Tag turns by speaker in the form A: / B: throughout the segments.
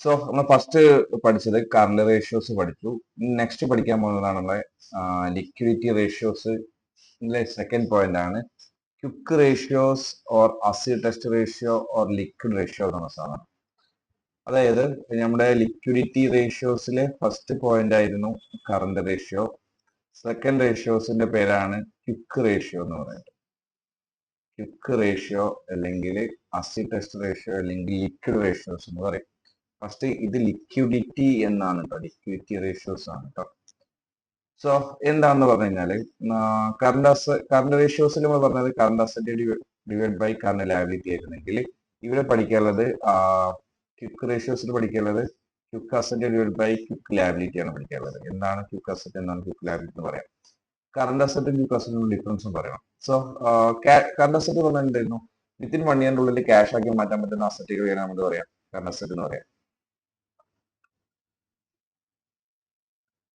A: So നമ്മൾ first പഠിച്ചത് current ratios പഠിച്ചു. നെക്സ്റ്റ് പഠിക്കാൻ പോകുന്നതാണ് നമ്മളെ ലിക്വിഡിറ്റി റേഷ്യോസ്. സെക്കൻഡ് പോയിന്റ് ആണ് quick ratios or acid test ratio or liquid ratio എന്ന സാധനം. അതായത് നമ്മുടെ ലിക്വിഡിറ്റി റേഷ്യോസിലെ ഫസ്റ്റ് പോയിന്റ് ആയിരുന്നു കറണ്ട് റേഷ്യോ. സെക്കൻഡ് റേഷ്യോസിന്റെ പേരാണ് ക്വിക്ക് റേഷ്യോ എന്ന് പറയുന്നത്. ക്വിക്ക് റേഷ്യോ അല്ലെങ്കിൽ ആസിഡ് ടെസ്റ്റ് റേഷ്യോ അല്ലെങ്കിൽ ലിക്വിഡ് റേഷ്യോസ് എന്ന് പറയും. ഫസ്റ്റ് ഇത് ലിക്വിഡിറ്റി എന്നാണ് കേട്ടോ, ലിക്വിഡിറ്റി റേഷ്യോസ് ആണ് കേട്ടോ. സോ എന്താണെന്ന് പറഞ്ഞു കഴിഞ്ഞാല് കറണ്ട് റേഷ്യോസിൽ നമ്മൾ പറഞ്ഞത് current asset divide by current liability ആയിരുന്നെങ്കിൽ ഇവിടെ പഠിക്കാനുള്ളത് ക്വിക്ക് റേഷ്യോസിൽ പഠിക്കാനുള്ളത് quick asset divide by quick liability ആണ് പഠിക്കാനുള്ളത്. എന്താണ് ക്വിക്ക് അസറ്റ്, എന്താണ് ക്വിക്ക് ലയബിലിറ്റി എന്ന് പറയാം. കറണ്ട് അസറ്റും ക്വിക്ക് അസറ്റും ഡിഫറൻസും പറയണം. സോ കറണ്ട് അസറ്റ് പറഞ്ഞിട്ടുണ്ടായിരുന്നു വിത്തിൻ 1 ഇയറിന്റെ ഉള്ളിൽ ക്യാഷ് ആക്കി മാറ്റാൻ പറ്റുന്ന അസറ്റുകളെയാണ് നമ്മൾ പറയാം കറണ്ട് അസറ്റ് എന്ന് പറയാം.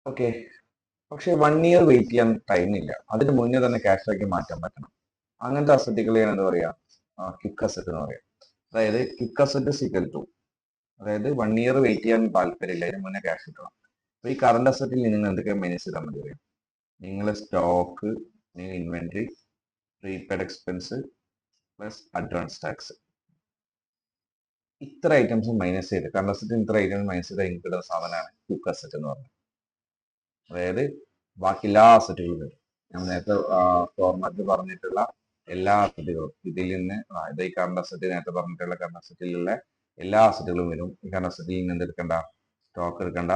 A: ഓക്കെ, പക്ഷെ 1 ഇയർ വെയിറ്റ് ചെയ്യാൻ ടൈം ഇല്ല, അതിന് മുന്നേ തന്നെ ക്യാഷ് ആക്കി മാറ്റാൻ പറ്റണം. അങ്ങനത്തെ അസറ്റുകളെയാണ് എന്താ പറയാ ക്വിക്ക് അസറ്റ് എന്ന് പറയാം. അതായത് ക്വിക്ക് അസറ്റ് സിക്കൽ ടു, അതായത് 1 ഇയർ വെയിറ്റ് ചെയ്യാൻ താല്പര്യമില്ല, അതിന് മുന്നേ ക്യാഷ് കിട്ടണം. അപ്പൊ ഈ കറണ്ട് അസറ്റിൽ നിങ്ങൾ എന്തൊക്കെ മാനേജ് ചെയ്താൽ മതി പറയാം. നിങ്ങൾ സ്റ്റോക്ക്, നിങ്ങൾ inventory, prepaid expense plus advance tax, ഇത്ര ഐറ്റംസ് മൈനസ് ചെയ്ത് കറണ്ട് അസറ്റിന് ഇത്ര ഐറ്റംസ് മൈനസ് ചെയ്ത് എനിക്ക് കിട്ടുന്ന സാധനമാണ് ക്വിക്ക് അസറ്റ് എന്ന് പറയുന്നത്. അതായത് ബാക്കി എല്ലാ അസറ്റുകളും വരും. ഞാൻ നേരത്തെ ഫോർമാറ്റിൽ പറഞ്ഞിട്ടുള്ള എല്ലാ അസറ്റുകളും ഇതിൽ നിന്ന് ഇത് ഈ കറണ്ട് അസറ്റ് നേരത്തെ പറഞ്ഞിട്ടുള്ള കറണ്ട് അസറ്റിലുള്ള എല്ലാ അസറ്റുകളും വരും. ഈ കറണ്ട് അസറ്റിൽ നിന്ന് എന്തെടുക്കണ്ട, സ്റ്റോക്ക് എടുക്കണ്ട,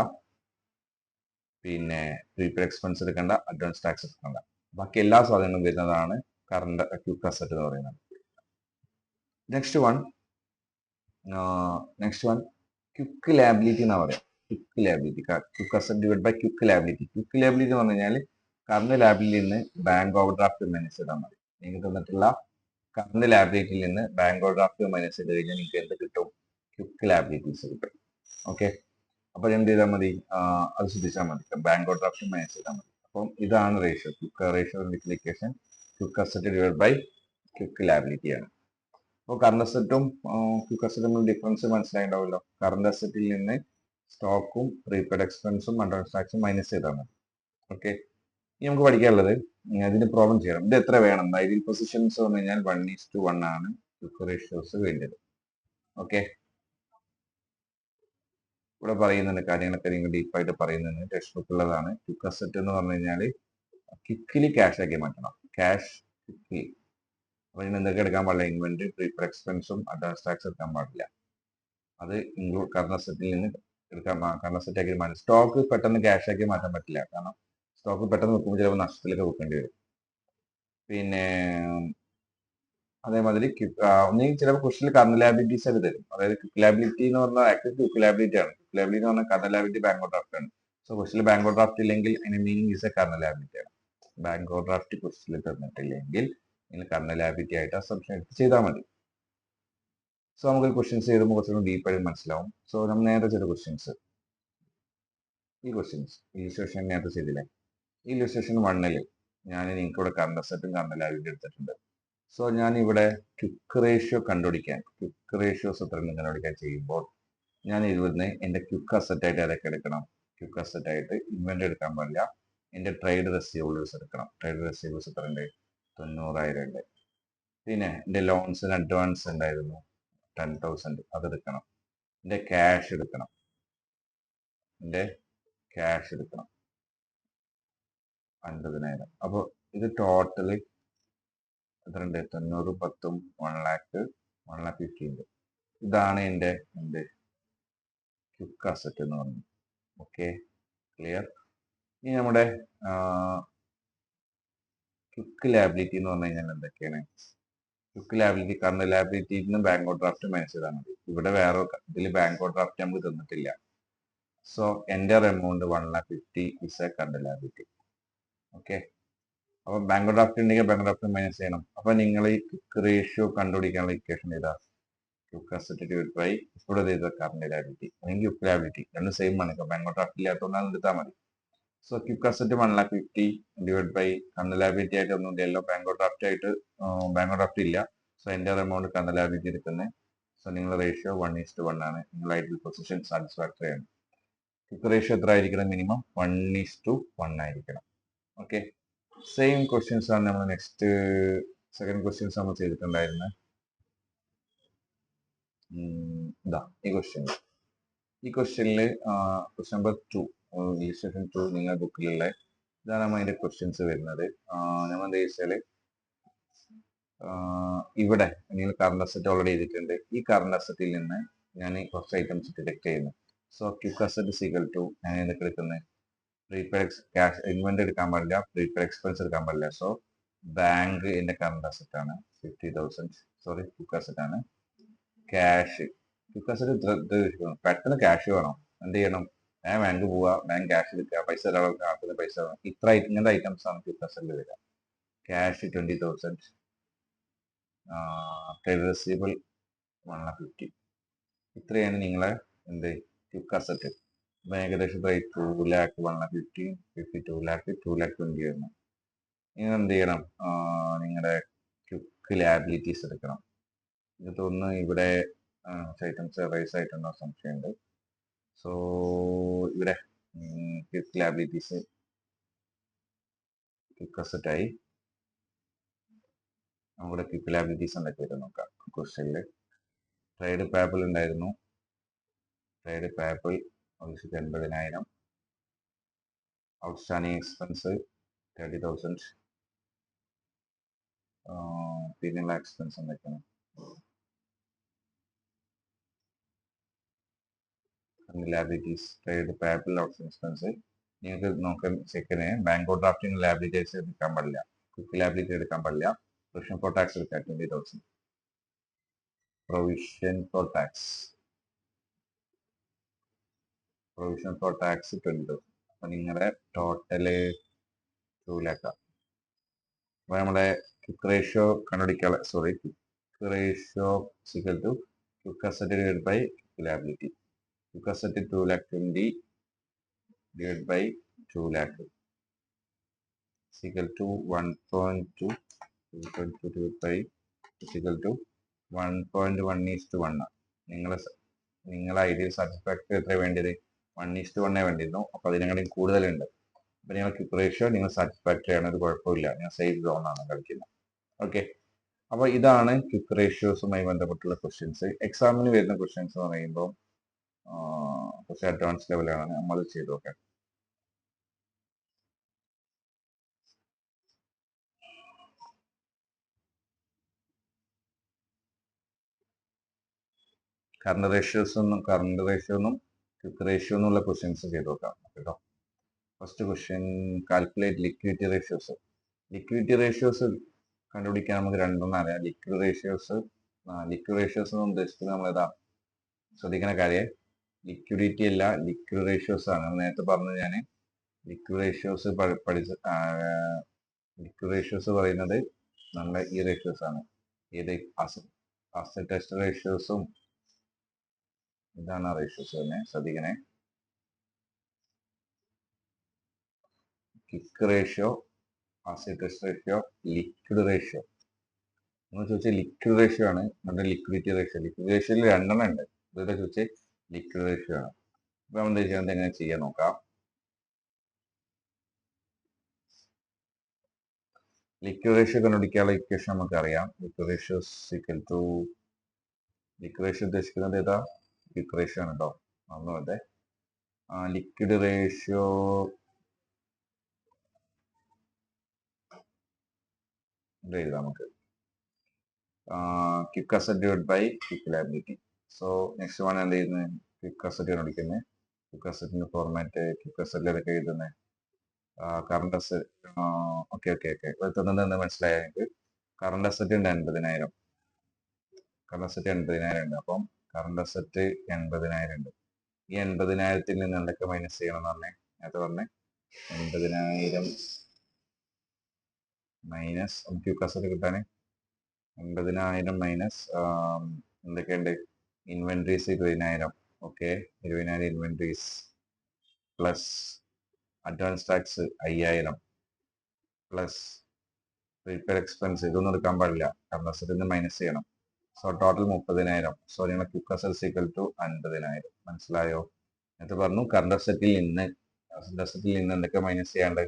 A: പിന്നെ പ്രീപെയ്ഡ് എക്സ്പെൻസ് എടുക്കണ്ട, അഡ്വാൻസ് ടാക്സ് എടുക്കണ്ട, ബാക്കി എല്ലാ സാധനങ്ങളും വരുന്നതാണ് കറണ്ട് ക്വിക്ക് അസറ്റ് എന്ന് പറയുന്നത്. നെക്സ്റ്റ് വൺ ക്വിക്ക് ലയബിലിറ്റി എന്നാ പറയാം. Quick liability, quick asset divide by quick liability. Quick liability എന്ന് പറഞ്ഞു കഴിഞ്ഞാൽ കറണ്ട് ലയബിലിറ്റിയിൽ നിന്ന് ബാങ്ക് ഓവർ ഡ്രാഫ്റ്റ് മൈനസ് ചെയ്താൽ മതി. നിങ്ങൾക്ക് തന്നിട്ടുള്ള കറണ്ട് ലയബിലിറ്റിയിൽ നിന്ന് ബാങ്ക് ഓവർ ഡ്രാഫ്റ്റ് മൈനസ് ചെയ്ത് കഴിഞ്ഞാൽ നിങ്ങൾക്ക് എന്ത് കിട്ടും, ക്വിക്ക് ലയബിലിറ്റീസ് കിട്ടും. ഓക്കെ, അപ്പോൾ എന്ത് ചെയ്താൽ മതി, അത് ശ്രദ്ധിച്ചാൽ മതി, ബാങ്ക് ഓവർ ഡ്രാഫ്റ്റ് മൈനസ് ചെയ്താൽ മതി. അപ്പം ഇതാണ് ratio, quick ratio multiplication quick asset divide by quick liability ആണ്. അപ്പോൾ കറണ്ട് അസറ്റും ക്വിക്ക് അസറ്റും തമ്മിൽ ഡിഫറൻസ് മനസ്സിലായിട്ടുണ്ടാവുമല്ലോ. കറണ്ട് അസറ്റിൽ നിന്ന് സ്റ്റോക്കും പ്രീപെയ്ഡ് എക്സ്പെൻസും അഡ്വാൻസ് ടാക്സും മൈനസ് ചെയ്താൽ മതി. ഓക്കെ, ഇനി നമുക്ക് പഠിക്കാനുള്ളത് ഇതിന് പ്രോബ്ലം ചെയ്യണം. ഇത് എത്ര വേണം, ഐഡിയൽ പൊസിഷൻസ് പറഞ്ഞു കഴിഞ്ഞാൽ 1:1 ആണ് ക്വിക്ക് റേഷ്യോസ് വേണ്ടത്. ഓക്കെ, ഇവിടെ പറയുന്നുണ്ട് കാര്യങ്ങളൊക്കെ നിങ്ങൾ ഡീപ്പായിട്ട് പറയുന്നുണ്ട്, ടെക്സ്റ്റ് ബുക്ക് ഉള്ളതാണ്. ക്വിക്ക് അസറ്റ് എന്ന് പറഞ്ഞു കഴിഞ്ഞാൽ ക്വിക്കിലി ക്യാഷ് ആക്കി മാറ്റണം, ക്യാഷ് ക്വിക്കിലി. അപ്പൊ ഇതിന് എന്തൊക്കെ എടുക്കാൻ പാടില്ല, ഇൻവെന്ററി, പ്രീപെയ്ഡ് എക്സ്പെൻസും അഡ്വാൻസ് ടാക്സ് എടുക്കാൻ പാടില്ല. അത് ഇൻക്ലൂഡ് കറണ്ട് അസറ്റിൽ നിന്ന് എടുക്കാൻ, കറണ്ട് അസറ്റ് ആക്കി മാറ്റാം. സ്റ്റോക്ക് പെട്ടെന്ന് ക്യാഷ് ആക്കി മാറ്റാൻ പറ്റില്ല, കാരണം സ്റ്റോക്ക് പെട്ടെന്ന് വെക്കുമ്പോൾ ചിലപ്പോൾ നഷ്ടത്തിലൊക്കെ വെക്കേണ്ടി വരും. പിന്നെ അതേമാതിരി ഒന്നെങ്കിൽ ചിലപ്പോൾ ക്വസ്റ്റിൽ കറണ്ട് ലാബിലിറ്റീസ് ആയിട്ട് തരും. അതായത് ക്വിക്ക് ലാബിലിറ്റി എന്ന് പറഞ്ഞാൽ ആക്ച്വലി ക്വിക്ക് ലാബിലിറ്റി ആണ്. ക്വിക്ക് ലാബിലിറ്റി എന്ന് പറഞ്ഞാൽ current liability bank over draft ആണ്. സോ ക്വസ്റ്റിൽ ബാങ്ക് ഓവർ ഡ്രാഫ്റ്റ് ഇല്ലെങ്കിൽ അതിന് meaning is A current liability ആണ്. ബാങ്ക് ഓവർ ഡ്രാഫ്റ്റ് ക്വസ്റ്റിൽ തന്നിട്ടില്ലെങ്കിൽ നിങ്ങൾ കറണ്ട് ലാബിലിറ്റി ആയിട്ട് അസംപ്ഷൻ എടുത്ത് ചെയ്താൽ മതി. സോ നമുക്ക് ക്വസ്റ്റ്യൻസ് ചെയ്തുമ്പോൾ കുറച്ചുകൂടി ഡീപ്പായിട്ട് മനസ്സിലാവും. സോ നമ്മൾ നേരത്തെ ചെയ്ത ക്വസ്റ്റ്യൻസ്, ഈ ക്വസ്റ്റ്യൻസ് ഇല്ലുസ്ട്രേഷൻ നേരത്തെ ചെയ്തില്ലേ, ഈ ഇല്ലുസ്ട്രേഷൻ 1 ഞാൻ നിങ്ങൾക്ക് ഇവിടെ കറണ്ട് അസറ്റും കറണ്ട് ലാബിലിറ്റി എടുത്തിട്ടുണ്ട്. സോ ഞാൻ ഇവിടെ ക്വിക്ക് റേഷ്യോ കണ്ടുപിടിക്കാൻ, ക്വിക്ക് റേഷ്യോസ് എത്ര കണ്ടുപിടിക്കാൻ ചെയ്യുമ്പോൾ ഞാൻ ഇവിടുന്ന് എൻ്റെ ക്വിക്ക് അസറ്റ് ആയിട്ട് ഏതൊക്കെ എടുക്കണം, ക്വിക്ക് അസറ്റ് ആയിട്ട് ഇൻവെന്ററി എടുക്കാൻ പാടില്ല, എൻ്റെ ട്രേഡ് റെസീവബിൾസ് എടുക്കണം. ട്രേഡ് റെസീവബിൾസ് എത്ര ഉണ്ട്, 90,000 ഉണ്ട്. പിന്നെ എൻ്റെ ലോൺസിന് അഡ്വാൻസ് ഉണ്ടായിരുന്നു 10,000, അതെടുക്കണം. എൻ്റെ ക്യാഷ് എടുക്കണം, എൻ്റെ ക്യാഷ് എടുക്കണം 50,000. അപ്പോൾ ഇത് ടോട്ടല് എത്രയുണ്ട്, 90, 10, 1,50,000. ഇതാണ് എൻ്റെ ക്വിക്ക് അസറ്റ് എന്ന് പറയുന്നത്. Okay, clear. ഇനി നമ്മുടെ ക്വിക്ക് ലാബിലിറ്റി എന്ന് പറഞ്ഞു കഴിഞ്ഞാൽ എന്തൊക്കെയാണ്, ക്വിക്ക് ലാബിലിറ്റി കറണ്ട് ലാബിലിറ്റിയിൽ നിന്ന് ബാങ്ക് ഓവർ ഡ്രാഫ്റ്റ് മൈനസ് ചെയ്താൽ മതി. ഇവിടെ വേറെ ഇതിൽ ബാങ്ക് ഓവർ ഡ്രാഫ്റ്റ് നമുക്ക് തന്നിട്ടില്ല. സോ എൻ്റെ amount 1,50,000 is a current liability. Okay, അപ്പൊ ബാങ്ക് ഓവർ ഡ്രാഫ്റ്റ് ഉണ്ടെങ്കിൽ ബാങ്ക് ഡ്രാഫ്റ്റ് മൈനസ് ചെയ്യണം. അപ്പൊ നിങ്ങൾ ഈ ക്വിക്ക് റേഷ്യോ കണ്ടുപിടിക്കാനുള്ള ഇക്വേഷൻ ചെയ്താ ക്വിക്ക് അസറ്റ് ഡിവൈഡ് ബൈ ഇവിടെ ചെയ്ത കറണ്ട് ലാബിലിറ്റി അല്ലെങ്കിൽ ക്വിക്ക് ലാബിലിറ്റി രണ്ടും സെയിം ആണ്. ഇപ്പൊ ബാങ്ക് ഓവർ ഡ്രാഫ്റ്റ് ഇല്ലാത്തതുകൊണ്ടാണ് എടുത്താൽ മതി. So quick asset 1,50,000 divide by current liability ആയിട്ട് ഒന്നും ഇല്ലല്ലോ, ബാങ്ക് ഓവർ ഡ്രാഫ്റ്റ് ആയിട്ട് ബാങ്ക് ഓവർ ഡ്രാഫ്റ്റ് ഇല്ല. സോ എൻ്റെ എമൗണ്ട് കറണ്ട് ലാബിലിറ്റി എടുക്കുന്നത് സോ നിങ്ങളുടെ റേഷ്യോ 1:1 ആണ്. നിങ്ങളുടെ ഐഡിയൽ പൊസിഷൻ സാറ്റിസ്ഫാക്ടറി ആണ്. ക്വിക്ക് റേഷ്യോ എത്ര ആയിരിക്കണം? മിനിമം 1:1 ആയിരിക്കണം. ഓക്കെ, സെയിം ക്വസ്റ്റ്യൻസ് ആണ് നമ്മൾ നെക്സ്റ്റ് സെക്കൻഡ് ക്വസ്റ്റ്യൻസ് നമ്മൾ ചെയ്തിട്ടുണ്ടായിരുന്നത്. ഇതാ ഈ ക്വസ്റ്റ്യനിൽ ക്വസ്റ്റ്യൻ നമ്പർ 2 ഇലിസ്ട്രേഷൻ 2 നിങ്ങളുടെ ബുക്കിലുള്ള ഇതാണ് നമ്മൾ അതിന്റെ ക്വസ്റ്റ്യൻസ് വരുന്നത്. നമ്മൾ എന്താ വെച്ചാൽ ഇവിടെ നിങ്ങൾ കറണ്ട് അസറ്റ് ഓൾറെഡി ചെയ്തിട്ടുണ്ട്. ഈ കറണ്ട് അസറ്റിൽ നിന്ന് ഞാൻ കുറച്ച് ഐറ്റംസ് ഡിഡക്ട് ചെയ്യുന്നു. So quick asset equal to ഞാൻ എന്തൊക്കെ എടുക്കുന്നത്? പ്രീപെയ്ഡ് ക്യാഷ് ഇൻവെന്റ് എടുക്കാൻ പാടില്ല, പ്രീപെയ്ഡ് എക്സ്പെൻസ് എടുക്കാൻ പാടില്ല. സോ ബാങ്ക് എന്റെ കറണ്ട് അസറ്റ് ആണ് 50,000. സോറി, ക്വിക്ക് അസറ്റ് ആണ്. ക്യാഷ്, ക്വിക്ക് അസറ്റ് പെട്ടെന്ന് ക്യാഷ് വേണം, എന്ത് ചെയ്യണം? ഞാൻ ബാങ്ക് പോവുക, ബാങ്ക് ക്യാഷ് എടുക്കുക, പൈസ ഒരാൾക്ക് ആക്കുന്ന പൈസ ഇങ്ങനത്തെ ഐറ്റംസ് ആണ് ക്വിക്ക് അസറ്റിൽ വരിക. Cash 20,000, trade receivable 150. ഇത്രയാണ് നിങ്ങളെ എന്ത് ക്വിക്ക് അസറ്റ്. അപ്പൊ ഏകദേശം 2 lakh 150 52 lakh 220 വരുന്നു. നിങ്ങൾ എന്ത് ചെയ്യണം? നിങ്ങളുടെ ക്വിക്ക് ലാബിലിറ്റീസ് എടുക്കണം. ഇത് തോന്നുന്നു ഇവിടെ ഐറ്റംസ് റൈസ് ആയിട്ടുണ്ടോ സംശയമുണ്ട്. സോ ഇവിടെ ക്വിക്ക് ലാബിലിറ്റീസ് ക്വിക്ക് അസറ്റ് ആയി. നമ്മുടെ ക്വിക്ക് ലാബിലിറ്റീസ് എന്തൊക്കെ വരും നോക്കാം. ക്വസ്റ്റ്യനിൽ ട്രേഡ് പേബിൾ ഉണ്ടായിരുന്നു. Trade payable 80,000. Outstanding expense 30,000. പിന്നെയുള്ള എക്സ്പെൻസ് എന്തൊക്കെയാണ്? Liabilities, trade payable, outstanding expense. നിങ്ങൾക്ക് നോക്കാൻ second bank over drafting liabilities എടുക്കാൻ പാടില്ല, ക്വിക്ക് ലാബിലിറ്റി എടുക്കാൻ പാടില്ല. പ്രൊവിഷൻ ഫോർ ടാക്സ് എടുക്കാൻ 20,000. Provision for tax 20,000. അപ്പൊ നിങ്ങളുടെ ടോട്ടല് 2 lakh. അപ്പൊ നമ്മുടെ ക്വിക്ക് റേഷ്യോ കണ്ടുപിടിക്കാനുള്ള quick ratio equal to quick asset divide by quick liability. Quick asset 2,20,000 divide by 2 lakh equal to 1.2 divide by equal to 1.1:1. നിങ്ങളെ ideal satisfactory എത്ര വേണ്ടത്? 1:1 വേണ്ടിയിരുന്നു. അപ്പൊ അതിനെക്കാളും കൂടുതലുണ്ട്. അപ്പൊ നിങ്ങൾ ക്വിക്ക് റേഷ്യോ നിങ്ങൾ സാറ്റിസ്ഫാക്ടറി ആണ്, ഒരു കുഴപ്പമില്ല, ഞാൻ സേഫ് സോണാണ് കളിക്കുന്നത്. ഓക്കെ, അപ്പൊ ഇതാണ് ക്വിക്ക് റേഷ്യോസുമായി ബന്ധപ്പെട്ടുള്ള ക്വസ്റ്റ്യൻസ്. എക്സാമിന് വരുന്ന ക്വസ്റ്റ്യൻസ് എന്ന് പറയുമ്പോൾ കുറച്ച് അഡ്വാൻസ് ലെവലാണ്. നമ്മൾ ചെയ്ത് നോക്കാം. കറണ്ട് റേഷ്യോ ഒന്നും ക്വിക്ക് റേഷ്യോ എന്നുള്ള ക്വസ്റ്റ്യൻസ് ചെയ്ത് നോക്കാം കേട്ടോ. First question, calculate liquidity ratios. Liquidity ratios കണ്ടുപിടിക്കാൻ നമുക്ക് രണ്ടെണ്ണം അറിയാം. ലിക്വിഡ് റേഷ്യോസ് എന്ന് ഉദ്ദേശിക്കുന്നത് നമ്മളേതാ? ശ്രദ്ധിക്കുന്ന കാര്യം, ലിക്വിഡിറ്റി അല്ല, ലിക്വിഡ് റേഷ്യോസ് ആണ്. നേരത്തെ പറഞ്ഞു ഞാൻ ലിക്വിഡ് റേഷ്യോസ് ലിക്വിഡ് റേഷ്യോസ് പറയുന്നത് നമ്മുടെ ഈ റേഷ്യോസ് ആണ്. ഏത്? അസറ്റ് ടെസ്റ്റ് റേഷ്യോസും ഇതാണ് റേഷ്യോസ് തന്നെ. ശ്രദ്ധിക്കണേ, quick ratio, asset test ratio, liquid ratio. എന്ന് ചോദിച്ചാൽ ലിക്വിഡ് റേഷ്യോ ആണ് നമ്മുടെ ലിക്വിഡിറ്റി റേഷ്യോ. ലിക്വിഡ് റേഷ്യോയിൽ രണ്ടെണ്ണം ഉണ്ട്. ഇതൊക്കെ ചോദിച്ചാൽ ലിക്വിഡ് റേഷ്യോ ആണ്. അപ്പൊ നമ്മൾ എന്താ ചെയ്യുന്നത്? എങ്ങനെ ചെയ്യാൻ നോക്കാം. ലിക്വിഡ് റേഷ്യോ കണ്ടുപിടിക്കാനുള്ള ഇക്വേഷൻ നമുക്കറിയാം. Liquid ratio equal to, liquid ratio ഉദ്ദേശിക്കുന്നത് ഏതാ? ക്വിക്ക് റേഷ്യോ ആണ് കേട്ടോ. ഒന്നുമല്ലേ, ലിക്വിഡ് റേഷ്യോ എഴുതാം നമുക്ക്. Quick asset divide by quick liability. So next one എന്ത് ചെയ്യുന്നത്? ക്വിക്ക് അസറ്റ് കണ്ടുപിടിക്കുന്നത്. ക്വിക്ക് അസറ്റിന്റെ ഫോർമാറ്റ്, ക്വിക്ക് അസറ്റിൽ ഏതൊക്കെ എഴുതുന്നത്? Current asset. ഓക്കെ തന്നത് മനസ്സിലായ എനിക്ക്. കറണ്ട് അസറ്റ് ഉണ്ട് 80,000. കറണ്ട് അസറ്റ് 80,000 ഉണ്ട്. അപ്പം കറണ്ട് അസറ്റ് 80,000 ഉണ്ട്. ഈ 80,000 നിന്ന് എന്തൊക്കെ മൈനസ് ചെയ്യണം എന്ന് പറഞ്ഞേ? നേരത്തെ പറഞ്ഞേ 80,000 മൈനസ് ക്വിക്ക് അസറ്റ് കിട്ടാൻ 80,000 മൈനസ് എന്തൊക്കെയുണ്ട്? Inventories 20,000. Okay, 20,000 inventories plus advance tax 5,000 plus prepaid expense. ഇതൊന്നും എടുക്കാൻ പാടില്ല, കറണ്ട് അസറ്റിൽ നിന്ന് മൈനസ് ചെയ്യണം. So total 30,000. സോ നിങ്ങളെ ക്വിക്ക് അസറ്റ്സ് ഈക്വൽ ടു 50,000. മനസ്സിലായോ? എന്നിട്ട് പറഞ്ഞു കറണ്ട് അസറ്റിൽ നിന്ന് എന്തൊക്കെ മൈനസ് ചെയ്യാണ്ട്?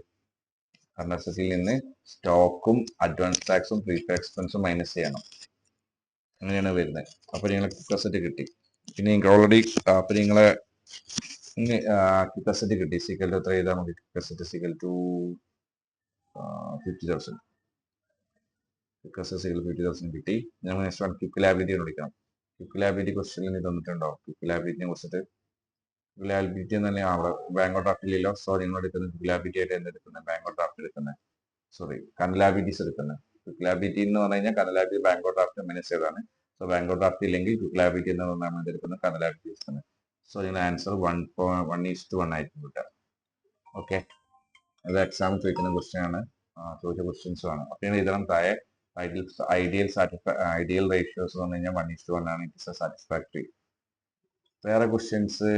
A: കറണ്ട് അസറ്റിൽ നിന്ന് സ്റ്റോക്കും അഡ്വാൻസ് ടാക്സും പ്രീപേ എക്സ്പെൻസും മൈനസ് ചെയ്യണം. അങ്ങനെയാണ് വരുന്നത്. അപ്പോൾ നിങ്ങളെ ക്വിക്ക് അസറ്റ് കിട്ടി. പിന്നെ നിങ്ങൾക്ക് ഓൾറെഡി അപ്പോൾ നിങ്ങളെ ക്വിക്ക് അസറ്റ് കിട്ടി. സീക്വൽ ടു എത്ര ചെയ്താൽ നമുക്ക് quick asset equal to 50,000. Quick asset equal 50,000 കിട്ടി. നമ്മൾ നെക്സ്റ്റ് വൺ ക്വിക്ക് ലാബിലിറ്റി വിളിക്കണം. ക്വിക്ക് ലാബിലിറ്റി ക്വസ്റ്റ്യനിൽ തന്നിട്ടുണ്ടോ? ക്വിക്ക് ലാബിലിറ്റിനെ കുറിച്ചിട്ട് ക്വിക്ക് ലാബിലിറ്റി എന്ന് തന്നെ അവിടെ ബാങ്ക് ഡ്രാഫ്റ്റിലല്ലോ. സോ നിങ്ങൾ എടുക്കുന്നത് ക്വിക്ക് ലാബിലിറ്റി ആയിട്ട് എന്തെടുക്കുന്നത്? ബാങ്ക് ഡ്രാഫ്റ്റ് എടുക്കുന്നത്. സോറി, കറണ്ട് ലാബിലിറ്റീസ് എടുക്കുന്നത്. ക്വിക്ക് ലാബിലിറ്റി എന്ന് പറഞ്ഞു കഴിഞ്ഞാൽ current liability bank draft minus ചെയ്തതാണ്. സോ ബാങ്ക് ഡ്രാഫ്റ്റ് ഇല്ലെങ്കിൽ ക്വിക്ക് ലാബിലിറ്റി എന്ന് പറഞ്ഞാൽ നമ്മൾ എടുക്കുന്നത് കറണ്ട് ലാബിലിറ്റി എടുക്കുന്നത്. സോ നിങ്ങൾ ആൻസർ 1:1 ആയിരിക്കും കിട്ടുക. ഓക്കെ, അത് എക്സാമിൽ ചോദിക്കുന്ന ക്വസ്റ്റ്യൻ ആണ്, ചോദിച്ച ക്വസ്റ്റ്യൻസും ആണ്. അപ്പോൾ എഴുതണം താഴെ ഐഡിയൽ റേഷ്യോസ് എന്ന് പറഞ്ഞു കഴിഞ്ഞാൽ 1:1 ആണ്. It's A satisfactory. വേറെ ക്വസ്റ്റ്യൻസ്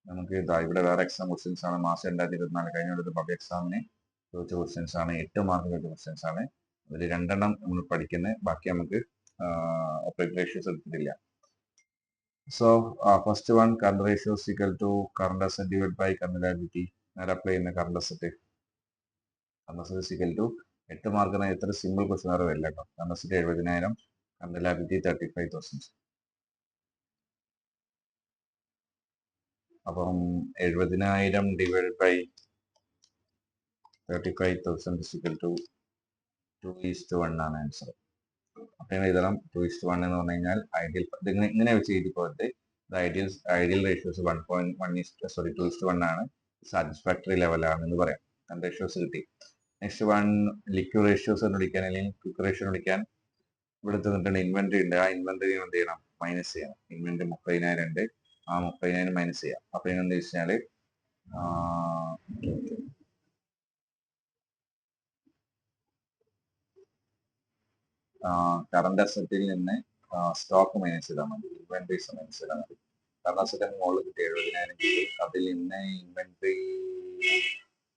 A: നമുക്ക് ഇവിടെ വേറെ എക്സാം ക്വസ്റ്റ്യൻസ് ആണ്. മാസം 2024 കഴിഞ്ഞ പബ്ലിക് എക്സാമിന് ചോദിച്ച ക്വസ്റ്റ്യൻസ് ആണ്. 8 മാർക്ക് ചോദിച്ച ക്വസ്റ്റ്യൻസ് ആണ്. അതിൽ 2 നമ്മൾ പഠിക്കുന്നത്, ബാക്കി നമുക്ക് ഓപ്പറേറ്റ് റേഷ്യോസ് എടുത്തിട്ടില്ല. So first one current ratios equal to current asset divide by current liability. നേരെ അപ്ലൈ ചെയ്യുന്ന കറണ്ട് അസറ്റ് ഈക്വൽ ടു 8 മാർക്കിന് എത്ര സിമ്പിൾ ക്വസ്റ്റ്യൻ വേറെ വരില്ല കേട്ടോ. Current asset 70,000, current liability 35,000. അപ്പം 70,000 ഡിവൈഡ് ബൈ 35,000 ഈക്വൽ ടു 2:1 ആണ് ആൻസർ. അപ്പം എഴുതണം 2:1 എന്ന് പറഞ്ഞു കഴിഞ്ഞാൽ ഐഡിയൽ. ഇങ്ങനെ വെച്ച് എഴുതി പോയിട്ട് ഐഡിയൽ റേഷ്യോസ് 2:1 ആണ്. സാറ്റിസ്ഫാക്ടറി ലെവലാണ് എന്ന് പറയാം. കറണ്ട് റേഷ്യോസ് കിട്ടി. നെക്സ്റ്റ് വൺ ലിക്വിഡ് റേഷ്യോസ് കണ്ടുപിടിക്കാൻ അല്ലെങ്കിൽ ക്വിക്ക് റേഷ്യോ കണ്ടുപിടിക്കാൻ ഇവിടെ തന്നിട്ടുണ്ട് ഇൻവെന്ററി ഉണ്ട്. ആ ഇൻവെന്ററി എന്ത് ചെയ്യണം? മൈനസ് ചെയ്യണം. ഇൻവെന്ററി 30,000 ഉണ്ട്. ആ 30,000 മൈനസ് ചെയ്യാം. അപ്പൊ എന്താ വെച്ചാല് കറണ്ട് അസറ്റിൽ നിന്ന് സ്റ്റോക്ക് മൈനസ് ചെയ്താൽ മതി. ഇൻവെന്ററീസ് മൈനസ് ചെയ്താൽ മതി. കറണ്ട് അസറ്റിന് മുകളിൽ കിട്ടി 70,000 കിട്ടി. അതിൽ നിന്ന് ഇൻവെന്ററി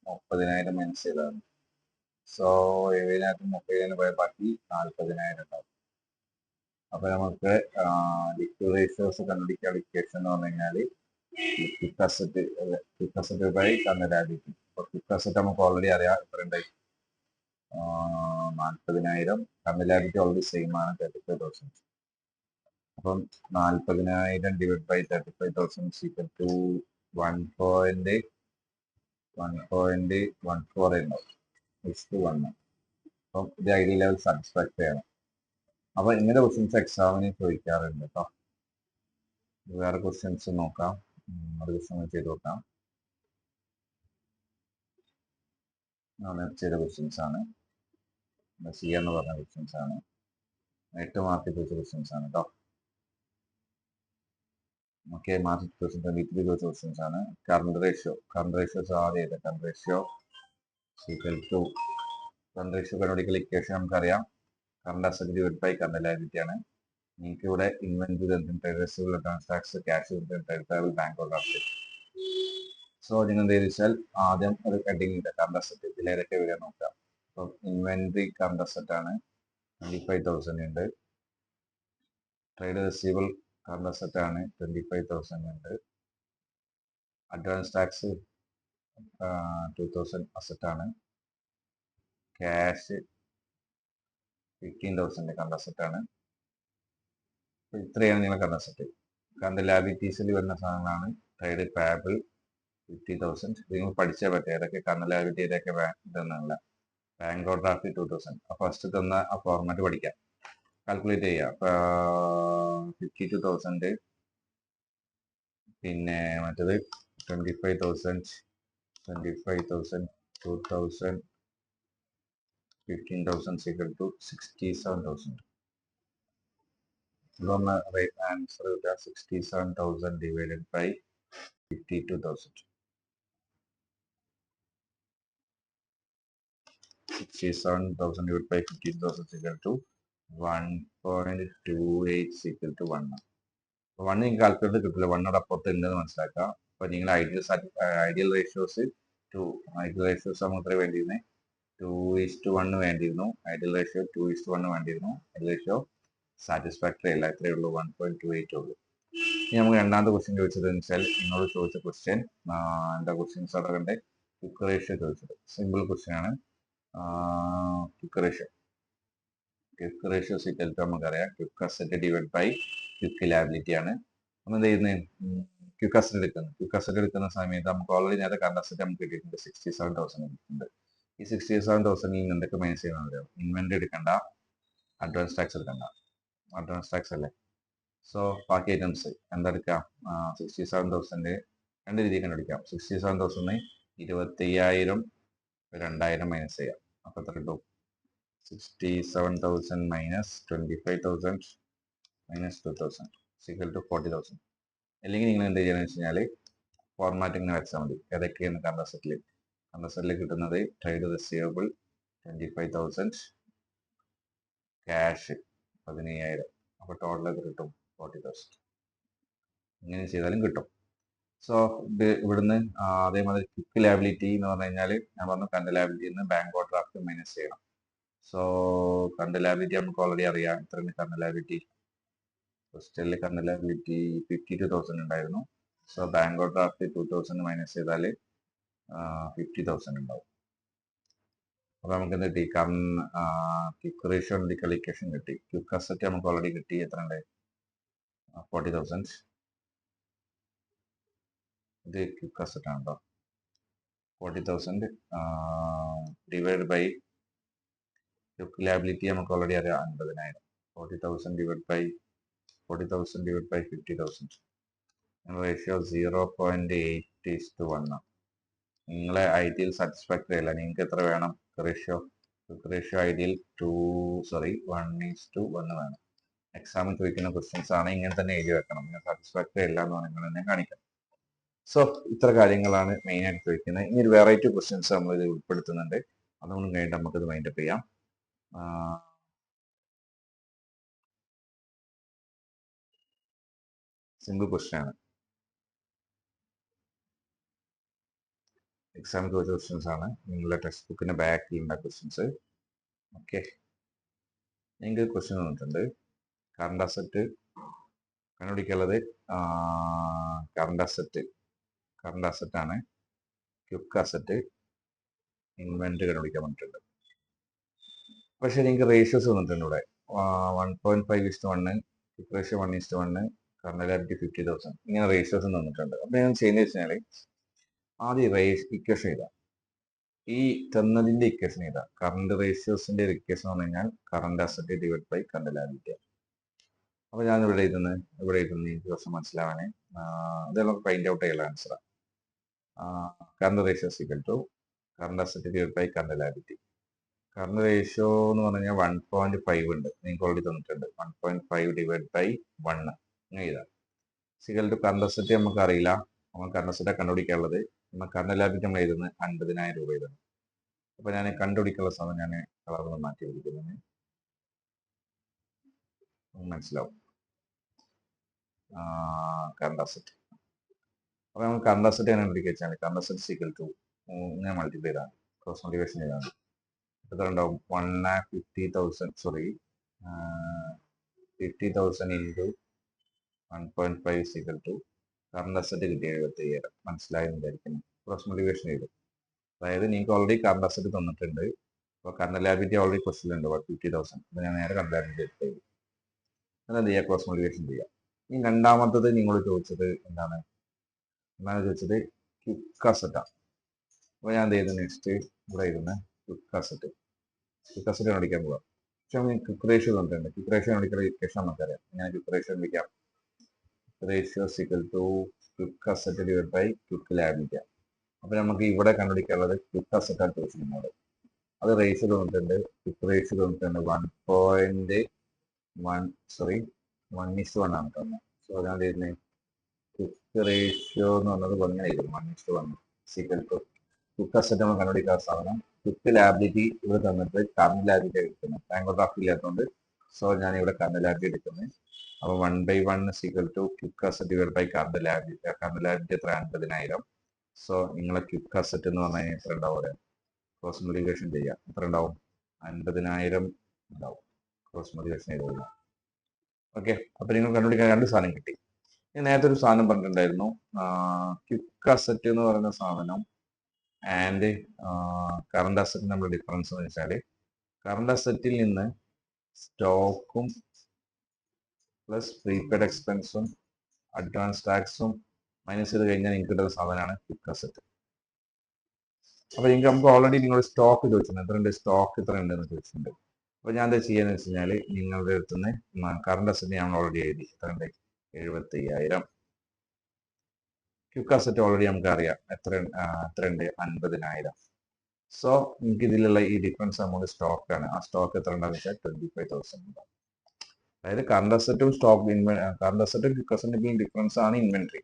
A: 30,000 മൈനസ് ചെയ്താൽ മതി. സോ 70,000 30,000 പോയ ബാക്കി 40,000 ഉണ്ടാവും. അപ്പൊ നമുക്ക് ലിക്വിഡ് റേഷ്യോസ് കണ്ടുപിടിക്കാൻ ഇക്വേഷൻ എന്ന് പറഞ്ഞു കഴിഞ്ഞാൽ quick asset by current liability. അപ്പൊ ക്വിക്ക് അസറ്റ് നമുക്ക് ഓൾറെഡി അറിയാം എത്ര ഉണ്ട്? 40,000. കറണ്ട് ലയബിലിറ്റി ഓൾറെഡി സെയിം ആണ് 35,000. അപ്പം 40,000 ഡിവൈഡ് ബൈ 35,000 ഈക്വൽ ടു 1.14 ഉണ്ടാവും. 1. അപ്പം ഇത് ഐഡിയൽ ലെവൽ സാറ്റിസ്ഫാക്ടറി ആണ്. അപ്പൊ ഇങ്ങനെ ക്വസ്റ്റ്യൻസ് എക്സാമിന് ചോദിക്കാറുണ്ട് കേട്ടോ. വേറെ ക്വസ്റ്റ്യൻസ് നോക്കാം. ഒരു ക്വസ്റ്റ്യൻ ചെയ്ത് നോക്കാം. ചെയ്ത ക്വസ്റ്റ്യൻസ് ആണ്. സി എന്ന് പറഞ്ഞ ക്വസ്റ്റ്യൻസ് ആണ്. 8 മാർക്ക് ചോദിച്ച ക്വസ്റ്റ്യൻസ് ആണ് കേട്ടോ. ഓക്കെ, മാർക്ക് 2023 ചോദിച്ച ക്വസ്റ്റ്യൻസ് ആണ്. കറണ്ട് റേഷ്യോസ് ആദ്യം ചെയ്ത current ratio equal to current ratio കണ്ടുപിടിക്കൽ ഇക്വേഷൻ നമുക്കറിയാം. Current asset divide by current liability ആണ്. നിങ്ങൾക്ക് ഇവിടെ ഇൻവെന്ററി തന്നിട്ടുണ്ട്, റെസിവബിൾ അഡ്വാൻസ് ടാക്സ്, ക്യാഷ് തന്നിട്ടുണ്ട്, ബാങ്ക് ഡ്രാഫ്റ്റ്. സോ നിങ്ങൾ എന്ത് വെച്ചാൽ ആദ്യം ഒരു ഹെഡിങ് ഉണ്ട് കറണ്ട് അസറ്റ്. ഇതിലേതൊക്കെ വരിക നോക്കാം. അപ്പം ഇൻവെന്ററി കറണ്ട് അസറ്റ് ആണ്, 25,000 ഉണ്ട്. ട്രേഡ് റെസിവബിൾ കറണ്ട് അസറ്റ് ആണ്, 25,000 ഉണ്ട്. അഡ്വാൻസ് ടാക്സ് 2,000 അസറ്റ് ആണ്. ക്യാഷ് 15,000 കറണ്ട് അസറ്റ് ആണ്. ഇത്രയാണ് നിങ്ങളെ കറണ്ട് അസറ്റ്. കറണ്ട് ലയബിലിറ്റീസിൽ വരുന്ന സാധനങ്ങളാണ് ട്രേഡ് പേബിൾ 50,000. നിങ്ങൾ പഠിച്ചാൽ പറ്റും ഏതൊക്കെ കറണ്ട് ലയബിലിറ്റി ഏതൊക്കെ ഇതെന്നല്ല. Bank draft 2,000. ഫസ്റ്റ് തന്ന ആ ഫോർമാറ്റ് പഠിക്കാം, കാൽക്കുലേറ്റ് ചെയ്യാം. 52,000. പിന്നെ മറ്റത് 25,000, 2,000, 15,000 equal to 67,000. ഇതൊന്ന് ആൻസർ കിട്ടുക 67,000 divided by 52,000. 67,000 divided by 15,000 equal to 1.28 equal to 1. 1 നിങ്ങൾക്ക് കാൽക്കുലേറ്റ് കിട്ടില്ല, 1 അപ്പുറത്ത് ഉണ്ടെന്ന് മനസ്സിലാക്കാം. അപ്പൊ നിങ്ങൾ ഐഡിയൽ റേഷ്യോസ് നമുക്ക് വേണ്ടിയിരുന്നത് 2:1 വേണ്ടിയിരുന്നു. ഐഡിയൽ റേഷ്യോ 2:1 വേണ്ടിയിരുന്നു. ഐഡിയൽ റേഷ്യോ സാറ്റിസ്ഫാക്ടറി അല്ല, ഇത്രയേ ഉള്ളൂ, 1.28 ഉള്ളൂ. ഇനി നമുക്ക് രണ്ടാമത്തെ ക്വസ്റ്റ്യൻ ചോദിച്ചത് വെച്ചാൽ നിങ്ങളോട് ചോദിച്ച ക്വസ്റ്റ്യൻ എന്താ ക്വസ്റ്റ്യൻസ് അവിടെ ക്വിക്ക് റേഷ്യോ ചോദിച്ചത്. സിമ്പിൾ ക്വസ്റ്റ്യൻ ആണ്. ക്വിക്ക് റേഷ്യോ സീക്വൽ നമുക്കറിയാം quick asset divide by quick liability ആണ്. നമ്മൾ എന്ത് ചെയ്യുന്നത്, ക്വിക്ക് അസറ്റ് എടുക്കുന്ന സമയത്ത് നമുക്ക് ഓൾറെഡി നേരത്തെ കറണ്ട് അസറ്റ് നമുക്ക് കിട്ടിയിട്ടുണ്ട് 67,000 കിട്ടിയിട്ടുണ്ട്. ഈ 67,000 എന്തൊക്കെ മൈനസ് ചെയ്യണം, ഇൻവെന്ററി എടുക്കണ്ട, അഡ്വാൻസ് ടാക്സ് എടുക്കണ്ട, അഡ്വാൻസ് ടാക്സ് അല്ലേ. സോ ബാക്കി ഐറ്റംസ് എന്തെടുക്കാം, 67,000 രണ്ട് രീതിയിൽ കണ്ടുപിടിക്കാം. 67,000 25,000 2,000 മൈനസ് ചെയ്യാം. അപ്പോൾ എത്ര കിട്ടും, 67,000 മൈനസ് 25,000 മൈനസ് 2,000 ഈക്വൽ ടു 40,000. അല്ലെങ്കിൽ നിങ്ങൾ എന്ത് ചെയ്യുകയെന്ന് വെച്ച് കഴിഞ്ഞാൽ ഫോർമാറ്റിംഗ് വെച്ചാൽ മതി. ഏതൊക്കെയാണ് കറണ്ട് അസറ്റിൽ കിട്ടുന്നത്, ട്രേഡ് റിസീവബിൾ 25,000, ക്യാഷ് 15,000, അപ്പോൾ ടോട്ടൽ എത്ര കിട്ടും, 40,000. ഇങ്ങനെ ചെയ്താലും കിട്ടും. സോ ഇത് ഇവിടുന്ന് അതേമാതിരി ക്വിക്ക് ലാബിലിറ്റി എന്ന് പറഞ്ഞു കഴിഞ്ഞാൽ ഞാൻ പറഞ്ഞു കറണ്ട് ലാബിലിറ്റി നിന്ന് ബാങ്ക് ഓവർ ഡ്രാഫ്റ്റ് മൈനസ് ചെയ്യണം. സോ കറണ്ട് ലാബിലിറ്റി നമുക്ക് ഓൾറെഡി അറിയാം. എത്രയാണ് കറണ്ട് ലാബിലിറ്റി, ഫസ്റ്റിൽ കറണ്ട് ലാബിലിറ്റി 52,000 ഉണ്ടായിരുന്നു. So bank over draft 2,000 minus ചെയ്താൽ 50,000 ഉണ്ടാവും. അപ്പോൾ നമുക്ക് എന്ത് കിട്ടി, ക്വിക്ക് റേഷ്യോ ഇക്വേഷൻ കിട്ടി. ക്വിക്ക് അസറ്റ് നമുക്ക് ഓൾറെഡി കിട്ടി, എത്ര ഉണ്ട്, 40,000. ഇത് ക്വിക്ക് അസറ്റ് ആണ് കേട്ടോ. 40,000 ഡിവൈഡ് ബൈ ക്വിക്ക് ലാബിലിറ്റി നമുക്ക് ഓൾറെഡി അറിയാം 50,000. 40,000 ഡിവൈഡ് ബൈ 50,000. റേഷ്യോ 0.8:1. നിങ്ങളെ ഐഡിയൽ സാറ്റിസ്ഫാക്ടറി അല്ല, നിങ്ങൾക്ക് എത്ര വേണം റേഷ്യോ, റേഷ്യോ ഐഡിയൽ 1:1 വേണം. എക്സാമിൽ ചോദിക്കുന്ന ക്വസ്റ്റ്യൻസ് ആണ്, ഇങ്ങനെ തന്നെ എഴുതി വെക്കണം. നിങ്ങൾ സാറ്റിസ്ഫാക്ടറി അല്ല എന്ന് നിങ്ങൾ തന്നെ കാണിക്കാം. സോ ഇത്ര കാര്യങ്ങളാണ് മെയിൻ ആയിട്ട് ചോദിക്കുന്നത്. ഇനി ഒരു വെറൈറ്റി ക്വസ്റ്റ്യൻസ് നമ്മൾ ഇത് ഉൾപ്പെടുത്തുന്നുണ്ട്. അതുകൊണ്ട് കഴിഞ്ഞിട്ട് നമുക്കിത് മൈൻഡപ്പ് ചെയ്യാം. സിമ്പിൾ ക്വസ്റ്റ്യൻ ആണ്, എക്സാമിൽ ചോദിച്ച ക്വസ്റ്റ്യൻസ് ആണ്. നിങ്ങളുടെ ടെക്സ്റ്റ് ബുക്കിന്റെ ബാക്കിലുള്ള ക്വസ്റ്റ്യൻസ്. ഓക്കെ, നിങ്ങൾക്ക് ക്വസ്റ്റ്യൻ തന്നിട്ടുണ്ട്. കറണ്ട് അസറ്റ് കണ്ടുപിടിക്കാനുള്ളത് കറണ്ട് അസറ്റ് ആണ്. ക്വിക്ക് അസറ്റ്, ഇൻവെന്ററി കണ്ടുപിടിക്കാൻ പറഞ്ഞിട്ടുണ്ട്. പക്ഷെ നിങ്ങൾക്ക് റേഷ്യോസ് തന്നിട്ടുണ്ട് ഇവിടെ. 1.5:1, ക്വിക്ക് റേഷ്യോ 1:1, കറണ്ട് ലാബിലിറ്റി 50,000. ഇങ്ങനെ റേഷ്യോസ് തന്നിട്ടുണ്ട്. അപ്പൊ ഞാൻ ചെയ്യുന്നത് വെച്ചാൽ ആദ്യം ഇക്വേഷൻ ചെയ്താൽ ഈ തന്നതിന്റെ ഇക്വേഷൻ ചെയ്താൽ കറണ്ട് റേഷ്യോസിന്റെ ഇക്വേഷൻ എന്ന് പറഞ്ഞു കഴിഞ്ഞാൽ current asset divide by current liability. അപ്പൊ ഞാൻ ഇവിടെ എഴുതുന്നു ഈ ദിവസം മനസ്സിലാവാനേ ഇതെല്ലാം ഫൈൻഡ് ഔട്ട് ചെയ്യാനുള്ള ആൻസറാണ്. Current ratios equal to current asset divide by current liability. Current ratio എന്ന് പറഞ്ഞു കഴിഞ്ഞാൽ 1.5 ഉണ്ട്, നിങ്ങൾക്ക് ഓൾറെഡി തന്നിട്ടുണ്ട്. 1.5 ഡിവൈഡ് ബൈ 1 ഇങ്ങനെ ചെയ്താൽ ഈക്വൽ ടു കറണ്ട് അസറ്റ് നമുക്ക് അറിയില്ല, നമ്മൾ കറണ്ട് അസറ്റ് കണ്ടുപിടിക്കാനുള്ളത്. നമ്മൾ കറണ്ട് ലാബിലിറ്റി നമ്മൾ എഴുതുന്നത് 50,000 രൂപ എഴുതുന്നു. അപ്പൊ ഞാൻ കണ്ടുപിടിക്കാനുള്ള സമയം ഞാൻ കളർന്ന് മാറ്റി പിടിക്കുന്നത് മനസ്സിലാവും. കറണ്ട് അസറ്റ്, അപ്പൊ നമ്മൾ കറണ്ട് അസറ്റ് എങ്ങനെ പിടിക്കാൻ, കറണ്ട് അസറ്റ് ഈക്വൽ ടു ഇങ്ങനെ മൾട്ടിപ്ലൈ ചെയ്താണ്, ക്രോസ് മൾട്ടിപ്ലിക്കേഷൻ ചെയ്താണ്. എത്ര ഉണ്ടാവും, 50,000 into 1.5 equal to current asset കിട്ടിയ 75,000. മനസ്സിലായെന്ന് വിചാരിക്കുന്നു. ക്രോസ് മൾട്ടിപ്ലിക്കേഷൻ ചെയ്തു. അതായത് നിങ്ങൾക്ക് ഓൾറെഡി കറണ്ട് അസറ്റ് തന്നിട്ടുണ്ട്. അപ്പോൾ കറണ്ട് ലാബിലിറ്റി ഓൾറെഡി ക്വസ്റ്റ്യൻ ഉണ്ട് 50,000. അപ്പോൾ ഞാൻ നേരെ കറണ്ട് ലാബിലിറ്റി എടുത്ത് ചെയ്തു. അതെന്ത് ചെയ്യുക, ക്രോസ് മൾട്ടിപ്ലിക്കേഷൻ ചെയ്യാം. ഇനി രണ്ടാമത്തത് നിങ്ങൾ ചോദിച്ചത് എന്താണ് ചോദിച്ചത്, ക്വിക്ക് അസറ്റാണ്. അപ്പോൾ ഞാൻ എന്ത് ചെയ്തു, നെക്സ്റ്റ് ഇവിടെ ഇരുന്ന് ക്വിക്ക് അസറ്റ് കണ്ടുപിടിക്കാൻ പോകാം. പക്ഷെ നമുക്ക് ക്വിക്ക് റേഷ്യോ തന്നിട്ടുണ്ട്. ക്വിക്ക് റേഷ്യോ കണ്ടുപിടിക്കുന്ന ഇക്വേഷൻ നമുക്കറിയാം. ഞാൻ ക്വിക്ക് റേഷ്യോ കണ്ടുപിടിക്കാം. Ratio equal to quick asset divide by quick liability. അപ്പൊ നമുക്ക് ഇവിടെ കണ്ടുപിടിക്കാനുള്ളത് ക്വിക്ക് അസറ്റ് ആണ് ചോദിച്ചിട്ടുള്ളത്. അത് റേഷ്യോ തന്നിട്ടുണ്ട്, ക്വിക്ക് റേഷ്യോ തന്നിട്ടുണ്ട് 1:1 ആണ് തന്നത്. സോ ഞാൻ ചെയ്യുന്നത് ക്വിക്ക് റേഷ്യോ എന്ന് പറഞ്ഞത് ഇങ്ങനെ എഴുതും, 1:1 ഈക്വൽ ടു ക്വിക്ക് അസറ്റ് നമ്മൾ കണ്ടുപിടിക്കാത്ത സാധനം. ക്വിക്ക് ലാബിലിറ്റി ഇവിടെ തന്നിട്ട് കറണ്ട് ലാബിലിറ്റി എടുക്കുന്നത്, ബാങ്ക് ഡ്രാഫ്റ്റ് ഇല്ലാത്തതുകൊണ്ട്. സോ ഞാൻ ഇവിടെ കറണ്ട് ലാബിലിറ്റി എടുക്കുന്നത്. അപ്പൊ 1/1 equal to quick asset divide by current liability. Current liability എത്ര, 50,000. സോ നിങ്ങളെ ക്വിക്ക് അസറ്റ് എന്ന് പറഞ്ഞു കഴിഞ്ഞാൽ എത്ര ഉണ്ടാവും, ക്രോസ് മൾട്ടിപ്ലിക്കേഷൻ ചെയ്യാം. എത്ര ഉണ്ടാവും? 50,000 ഉണ്ടാവും ക്രോസ് മൾട്ടിപ്ലിക്കേഷൻ ചെയ്ത് കഴിഞ്ഞാൽ. ഓക്കെ, അപ്പൊ നിങ്ങൾ കണ്ടുപിടിക്കാൻ 2 സാധനം കിട്ടി. ഞാൻ നേരത്തെ ഒരു സാധനം പറഞ്ഞിട്ടുണ്ടായിരുന്നു, ക്വിക്ക് അസറ്റ് എന്ന് പറയുന്ന സാധനം ആൻഡ് കറണ്ട് അസറ്റ് നമ്മുടെ ഡിഫറൻസ് എന്ന് വെച്ചാൽ, കറണ്ട് അസറ്റിൽ നിന്ന് സ്റ്റോക്കും പ്ലസ് പ്രീപെയ്ഡ് എക്സ്പെൻസും അഡ്വാൻസ് ടാക്സും മൈനസ് ചെയ്ത് കഴിഞ്ഞാൽ നിങ്ങൾക്ക് കിട്ടുന്ന സാധനമാണ് ക്വിക്ക് അസറ്റ്. അപ്പൊ നമുക്ക് ഓൾറെഡി നിങ്ങൾ സ്റ്റോക്ക് ചോദിച്ചിട്ടുണ്ട്, എത്രയുണ്ട് സ്റ്റോക്ക്, എത്ര ഉണ്ടെന്ന് ചോദിച്ചിട്ടുണ്ട്. അപ്പൊ ഞാൻ എന്താ ചെയ്യാന്ന് വെച്ച് കഴിഞ്ഞാൽ, നിങ്ങളുടെ അടുത്ത് നിന്ന് കറണ്ട് അസറ്റ് ഞാൻ ഓൾറെഡി എഴുതി, എത്രയുണ്ട്? 75,000. ക്വിക്ക് അസറ്റ് ഓൾറെഡി നമുക്ക് അറിയാം, എത്രയുണ്ട്? 50,000. സോ നിങ്ങൾക്ക് ഇതിലുള്ള ഈ ഡിഫറൻസ് എമൗണ്ട് സ്റ്റോക്ക് ആണ്. ആ സ്റ്റോക്ക് എത്ര ഉണ്ടാകുന്ന വെച്ചാൽ 25,000 ഉണ്ടാവും. അതായത് കറണ്ട് അസറ്റും കറണ്ട് അസറ്റും ക്വിക്ക് അസറ്റിന്റെയും ഡിഫറൻസ് ആണ് ഇൻവെന്ററി.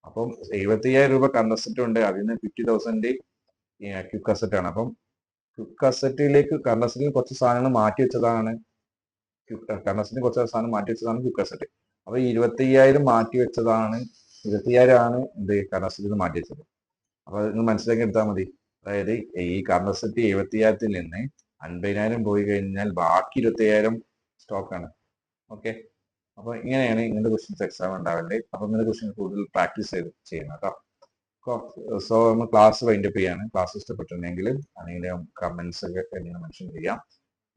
A: അപ്പം 75,000 രൂപ കറണ്ട് അസറ്റ് ഉണ്ട്, അതിന് 50,000 ക്വിക്ക് അസറ്റ് ആണ്. അപ്പം ക്വിക്ക് അസറ്റിലേക്ക് കറണ്ട് അസറ്റിൽ കുറച്ച് സാധനങ്ങൾ മാറ്റി വെച്ചതാണ് കറണ്ട് അസറ്റിന് കുറച്ച് സാധനം മാറ്റി വെച്ചതാണ് ക്വിക്ക് അസറ്റ്. അപ്പൊ 25,000 മാറ്റി വെച്ചതാണ്, 25,000 ആണ് എന്ത് കറണ്ട് അസറ്റിൽ മാറ്റി വെച്ചത്. അപ്പൊ നിങ്ങൾ മനസ്സിലാക്കി എടുത്താൽ മതി. അതായത് ഈ കറണ്ട് അസറ്റ് 75,000 നിന്ന് 50,000 പോയി കഴിഞ്ഞാൽ ബാക്കി 25,000 സ്റ്റോക്കാണ്. ഓക്കെ, അപ്പൊ ഇങ്ങനെയാണ് ഇങ്ങനത്തെ ക്വസ്റ്റ്യൻസ് എക്സാം ഉണ്ടാവേണ്ടത്. അപ്പൊ ഇങ്ങനത്തെ ക്വസ്റ്റ്യൻ കൂടുതൽ പ്രാക്ടീസ് ചെയ്യണം കേട്ടോ. സോ നമ്മൾ ക്ലാസ് വൈൻഡപ്പ് ചെയ്യാണ്. ക്ലാസ് ഇഷ്ടപ്പെട്ടിട്ടുണ്ടെങ്കിൽ അല്ലെങ്കിൽ കമന്റ്സ് ഒക്കെ നിങ്ങൾ മെൻഷൻ ചെയ്യാം.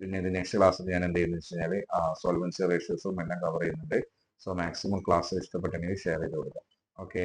A: പിന്നെ ഇത് നെക്സ്റ്റ് ക്ലാസ്സിൽ ഞാൻ എന്ത് ചെയ്യുന്നത് വെച്ച് കഴിഞ്ഞാൽ സോൾവൻസി റേഷ്യോസും എല്ലാം കവർ ചെയ്യുന്നുണ്ട്. സോ മാക്സിമം ക്ലാസ് ഇഷ്ടപ്പെട്ടെങ്കിൽ ഷെയർ ചെയ്ത് കൊടുക്കാം. ഓക്കെ.